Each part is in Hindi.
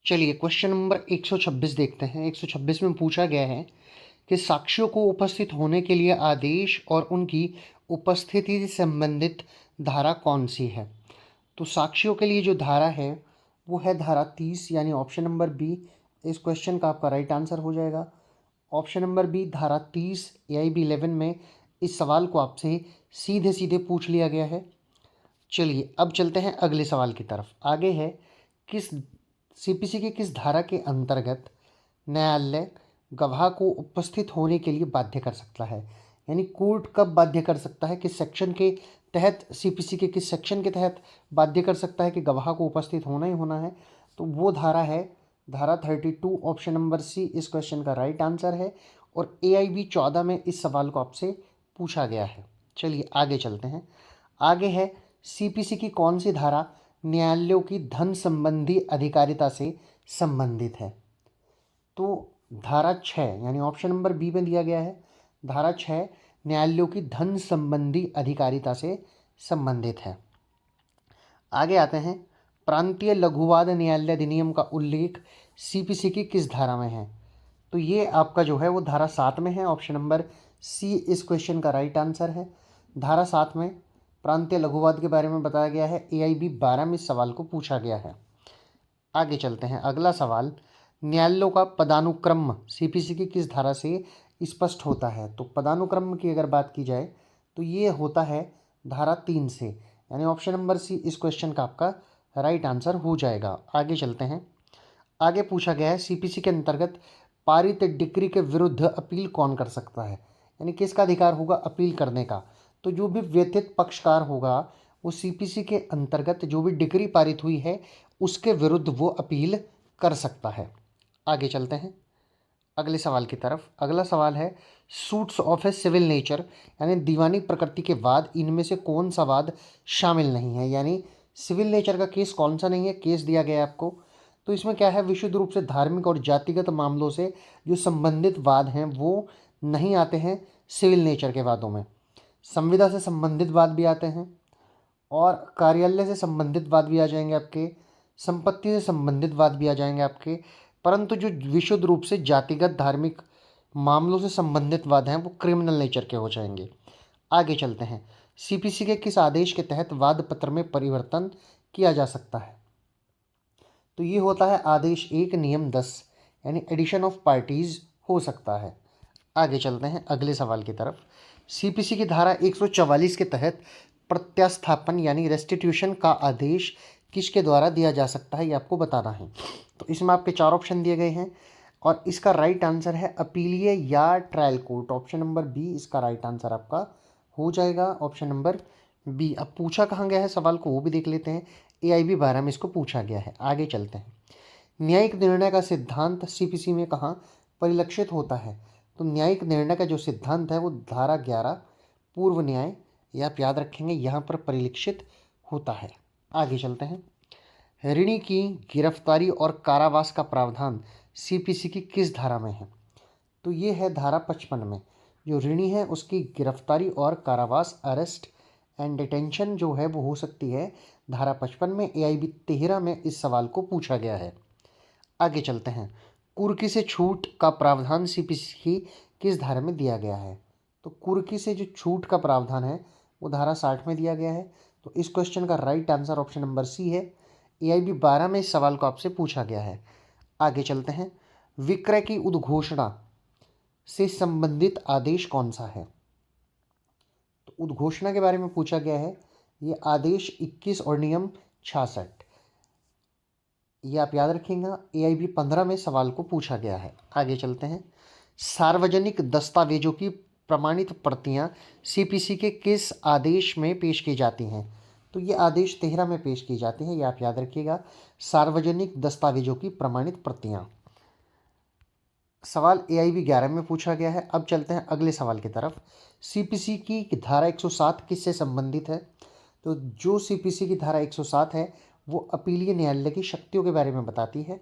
चलिए क्वेश्चन नंबर 126 देखते हैं। 126 में पूछा गया है कि साक्ष्यों को उपस्थित होने के लिए आदेश और उनकी उपस्थिति से संबंधित धारा कौन सी है। तो साक्ष्यों के लिए जो धारा है वो है धारा 30, यानी ऑप्शन नंबर बी इस क्वेश्चन का आपका राइट आंसर हो जाएगा। ऑप्शन नंबर बी धारा 30 AIB 11 में इस सवाल को आपसे सीधे सीधे पूछ लिया गया है। चलिए अब चलते हैं अगले सवाल की तरफ। आगे है, किस CPC की किस धारा के अंतर्गत न्यायालय गवाह को उपस्थित होने के लिए बाध्य कर सकता है। यानी कोर्ट कब बाध्य कर सकता है, किस सेक्शन के तहत, CPC के किस सेक्शन के तहत बाध्य कर सकता है कि गवाह को उपस्थित होना ही होना है। तो वो धारा है धारा 32। ऑप्शन नंबर सी इस क्वेश्चन का राइट आंसर है और AIB 14 में इस सवाल को आपसे पूछा गया है। चलिए आगे चलते हैं। आगे है, CPC की कौन सी धारा न्यायालयों की धन संबंधी अधिकारिता से संबंधित है। तो धारा 6, यानी ऑप्शन नंबर बी में दिया गया है धारा 6 न्यायालयों की धन संबंधी अधिकारिता से संबंधित है। आगे आते हैं, प्रांतीय लघुवाद न्यायालय अधिनियम का उल्लेख CPC की किस धारा में है। तो ये आपका जो है वो धारा 7 में है। ऑप्शन नंबर सी इस क्वेश्चन का राइट आंसर है। धारा 7 में प्रांतीय लघुवाद के बारे में बताया गया है। AIB 12 में इस सवाल को पूछा गया है। आगे चलते हैं। अगला सवाल, न्यायालयों का पदानुक्रम CPC की किस धारा से स्पष्ट होता है। तो पदानुक्रम की अगर बात की जाए तो ये होता है धारा 3 से, यानी ऑप्शन नंबर सी इस क्वेश्चन का आपका राइट आंसर हो जाएगा। आगे चलते हैं। आगे पूछा गया है, CPC के अंतर्गत पारित डिक्री के विरुद्ध अपील कौन कर सकता है। यानी किसका अधिकार होगा अपील करने का। तो जो भी व्यथित पक्षकार होगा वो CPC के अंतर्गत जो भी डिक्री पारित हुई है उसके विरुद्ध वो अपील कर सकता है। आगे चलते हैं अगले सवाल की तरफ। अगला सवाल है, suits of a civil nature, यानी दीवानी प्रकृति के वाद इनमें से कौन सा वाद शामिल नहीं है। यानी सिविल नेचर का केस कौन सा नहीं है, केस दिया गया है आपको। तो इसमें क्या है, विशुद्ध रूप से धार्मिक और जातिगत मामलों से जो संबंधित वाद हैं वो नहीं आते हैं सिविल नेचर के वादों में। संविदा से संबंधित वाद भी आते हैं और कार्यालय से संबंधित वाद भी आ जाएंगे आपके, संपत्ति से संबंधित वाद भी आ जाएंगे आपके। परंतु जो विशुद्ध रूप से जातिगत धार्मिक मामलों से संबंधित वाद हैं वो क्रिमिनल नेचर के हो जाएंगे। आगे चलते हैं, CPC के किस आदेश के तहत वाद पत्र में परिवर्तन किया जा सकता है। तो ये होता है आदेश 1 नियम 10, यानी एडिशन ऑफ पार्टीज हो सकता है। आगे चलते हैं अगले सवाल की तरफ। CPC की धारा 144 के तहत प्रत्यास्थापन यानी रेस्टिट्यूशन का आदेश किसके द्वारा दिया जा सकता है, ये आपको बताना है। तो इसमें आपके 4 ऑप्शन दिए गए हैं और इसका राइट आंसर है अपीलीय या trial court. Option number B इसका राइट आंसर आपका हो जाएगा। Option number B. अब पूछा कहाँ गया है सवाल को वो भी देख लेते हैं। AIB 12 में इसको पूछा गया है। आगे चलते हैं। न्यायिक निर्णय का सिद्धांत CPC में कहाँ परिलक्षित होता है। तो न्यायिक निर्णय का जो सिद्धांत है वो धारा 11 पूर्व न्याय, ये आप याद रखेंगे, यहाँ पर परिलक्षित होता है। आगे चलते हैं। ऋणी की गिरफ्तारी और कारावास का प्रावधान CPC की किस धारा में है। तो ये है धारा 55 में। जो ऋणी है उसकी गिरफ्तारी और कारावास, अरेस्ट एंड डिटेंशन जो है वो हो सकती है धारा 55 में। AIB 13 में इस सवाल को पूछा गया है। आगे चलते हैं। कुर्की से छूट का प्रावधान CPC की किस धारा में दिया गया है। तो कुर्की से जो छूट का प्रावधान है वो धारा 60 में दिया गया है। तो इस क्वेश्चन का right answer option number C है। AIB 12 में इस सवाल को आपसे पूछा गया है। आगे चलते हैं। विक्रय की उद्घोषणा से संबंधित आदेश कौन सा है। तो उद्घोषणा के बारे में पूछा गया है, ये आदेश 21 और नियम 66, ये आप याद रखिएगा। AIB 15 में सवाल को पूछा गया है। आगे चलते हैं। सार्वजनिक दस्तावेजों की प्रमाणित प्रतियां CPC के किस आदेश में पेश की जाती हैं। तो ये आदेश 13 में पेश की जाती हैं, ये आप याद रखिएगा। सार्वजनिक दस्तावेजों की प्रमाणित प्रतियां। सवाल AIB 11 में पूछा गया है। अब चलते हैं अगले सवाल की तरफ। CPC की धारा 107 किससे संबंधित है। तो जो CPC की धारा 107 है वो अपीलीय न्यायालय की शक्तियों के बारे में बताती है,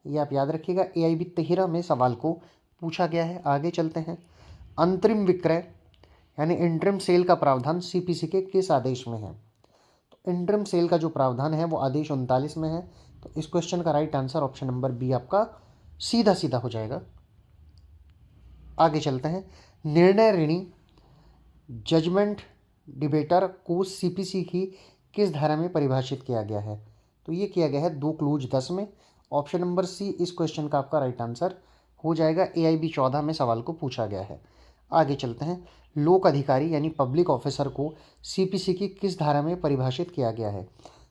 ये आप याद रखिएगा। AIB 13 में सवाल को पूछा गया है। आगे चलते हैं। अंतरिम विक्रय यानी इंटरिम सेल का प्रावधान CPC के किस आदेश में है। तो इंटरिम सेल का जो प्रावधान है वो आदेश 39 में है। तो इस क्वेश्चन का right answer option number B आपका सीधा सीधा हो जाएगा। आगे चलते हैं। निर्णय ऋणी जजमेंट डिबेटर को सीपीसी की किस धारा में परिभाषित किया गया है? तो ये किया गया है 2 क्लूज 10 में। ऑप्शन नंबर सी इस क्वेश्चन का आपका राइट आंसर हो जाएगा। AIB 14 में सवाल को पूछा गया है। आगे चलते हैं। लोक अधिकारी यानी पब्लिक ऑफिसर को सीपीसी की किस धारा में परिभाषित किया गया है?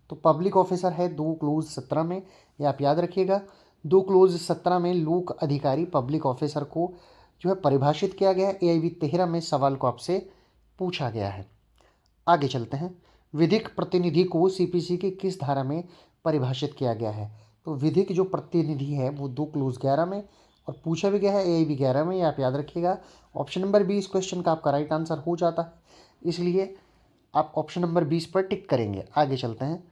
तो पब्लिक ऑफिसर है 2 क्लोज 17 में, ये आप याद रखिएगा। 2 क्लोज 17 में लोक अधिकारी पब्लिक ऑफिसर को जो है परिभाषित किया गया है। AIB 13 में सवाल को आपसे पूछा गया है। आगे चलते हैं। विधिक प्रतिनिधि को सीपीसी की किस धारा में परिभाषित किया गया है? तो विधिक जो प्रतिनिधि है वो 2 क्लोज 11 में और पूछा भी गया है AIB 11 में, ये आप याद रखिएगा। ऑप्शन नंबर बी इस क्वेश्चन का आपका राइट आंसर हो जाता है, इसलिए आप ऑप्शन नंबर 20 पर टिक करेंगे। आगे चलते हैं।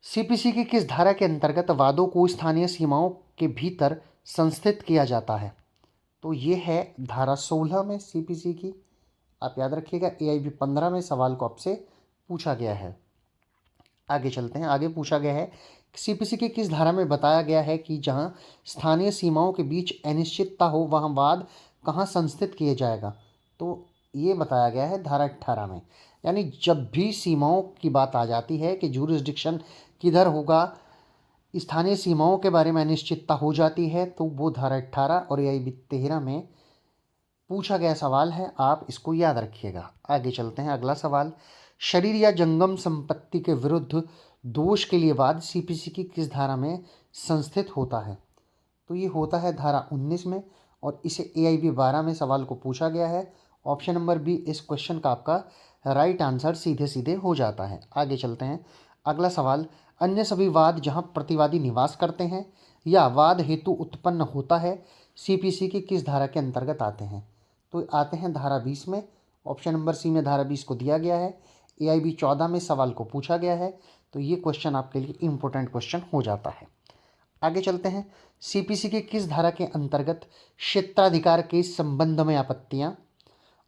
सीपीसी की किस धारा के अंतर्गत वादों को स्थानीय सीमाओं के भीतर संस्थित किया जाता है? तो ये है धारा 16 में सीपीसी की, आप याद रखिएगा। AIB 15 में सवाल को आपसे पूछा गया है। आगे चलते हैं। आगे पूछा गया है सीपीसी की किस धारा में बताया गया है कि जहां स्थानीय सीमाओं के बीच अनिश्चितता हो वहां वाद कहां संस्थित किया जाएगा? तो ये बताया गया है धारा 18 में। यानी जब भी सीमाओं की बात आ जाती है कि जुरिस्डिक्शन किधर होगा, स्थानीय सीमाओं के बारे में अनिश्चितता हो जाती है, तो वो धारा 18 और AIB 13 में पूछा गया सवाल है, आप इसको याद रखिएगा। आगे चलते हैं। अगला सवाल। शरीर या जंगम संपत्ति के विरुद्ध दोष के लिए वाद सीपीसी की किस धारा में संस्थित होता है? तो ये होता है धारा 19 में और इसे AIB 12 में सवाल को पूछा गया है। ऑप्शन नंबर बी इस क्वेश्चन का आपका राइट आंसर सीधे सीधे हो जाता है। आगे चलते हैं। अगला सवाल। अन्य सभी वाद जहां प्रतिवादी निवास करते हैं या वाद हेतु उत्पन्न होता है सीपीसी की किस धारा के अंतर्गत आते हैं? तो आते हैं धारा 20 में। ऑप्शन नंबर सी में धारा 20 को दिया गया है। AIB 14 में सवाल को पूछा गया है, तो ये क्वेश्चन आपके लिए इम्पोर्टेंट क्वेश्चन हो जाता है। आगे चलते हैं। सीपीसी के किस धारा के अंतर्गत क्षेत्राधिकार के संबंध में आपत्तियां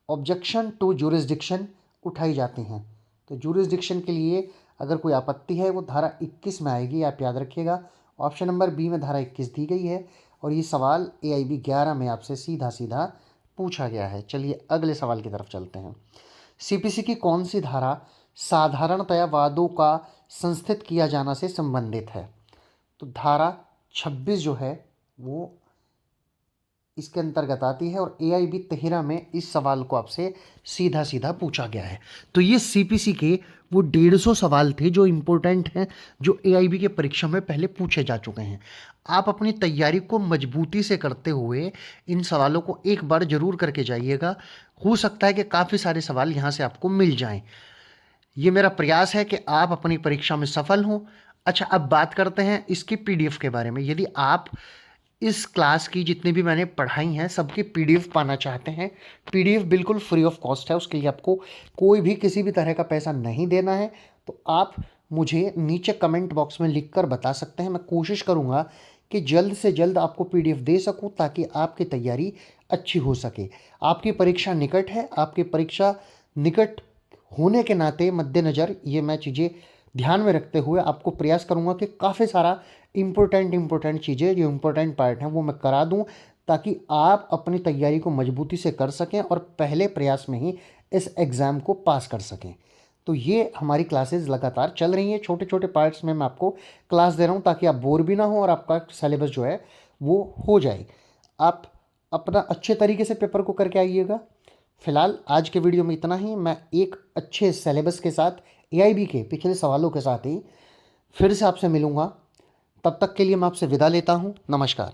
ऑब्जेक्शन टू जुरिस्डिक्शन उठाई जाती हैं? तो जुरिस्डिक्शन के लिए अगर कोई आपत्ति है वो धारा 21 में आएगी, आप याद रखिएगा। ऑप्शन नंबर बी में धारा 21 दी गई है और ये सवाल AIB 11 में आपसे सीधा सीधा पूछा गया है। चलिए अगले सवाल की तरफ चलते हैं। सीपीसी की कौन सी धारा साधारणतया वादों का संस्थित किया जाना से संबंधित है? तो धारा 26 जो है वो इसके अंतर्गत आती है और AIB 13 में इस सवाल को आपसे सीधा सीधा पूछा गया है। तो ये सीपीसी के वो 150 सवाल थे जो इम्पोर्टेंट हैं, जो AIB के परीक्षा में पहले पूछे जा चुके हैं। आप अपनी तैयारी को मजबूती से करते हुए इन सवालों को एक बार जरूर करके जाइएगा। हो सकता है कि काफ़ी सारे सवाल यहाँ से आपको मिल जाएं। ये मेरा प्रयास है कि आप अपनी परीक्षा में सफल हों। अच्छा, अब बात करते हैं इसकी PDF के बारे में। यदि आप इस क्लास की जितनी भी मैंने पढ़ाई हैं सबकी PDF पाना चाहते हैं, PDF बिल्कुल फ्री ऑफ कॉस्ट है, उसके लिए आपको कोई भी किसी भी तरह का पैसा नहीं देना है। तो आप मुझे नीचे कमेंट बॉक्स में लिखकर बता सकते हैं। मैं कोशिश करूँगा कि जल्द से जल्द आपको PDF दे सकूँ ताकि आपकी तैयारी अच्छी हो सके। आपकी परीक्षा निकट है, आपकी परीक्षा निकट होने के नाते मद्देनज़र ये मैं चीज़ें ध्यान में रखते हुए आपको प्रयास करूंगा कि काफ़ी सारा इम्पोर्टेंट चीज़ें जो इम्पोर्टेंट पार्ट हैं वो मैं करा दूं ताकि आप अपनी तैयारी को मजबूती से कर सकें और पहले प्रयास में ही इस एग्ज़ाम को पास कर सकें। तो ये हमारी क्लासेस लगातार चल रही हैं, छोटे छोटे पार्ट्स में मैं आपको क्लास दे रहा हूँ ताकि आप बोर भी ना हो और आपका सिलेबस जो है वो हो जाए। आप अपना अच्छे तरीके से पेपर को करके आइएगा। फिलहाल आज के वीडियो में इतना ही। मैं एक अच्छे सिलेबस के साथ AIB के पिछले सवालों के साथ ही फिर से आपसे मिलूँगा। तब तक के लिए मैं आपसे विदा लेता हूँ। नमस्कार।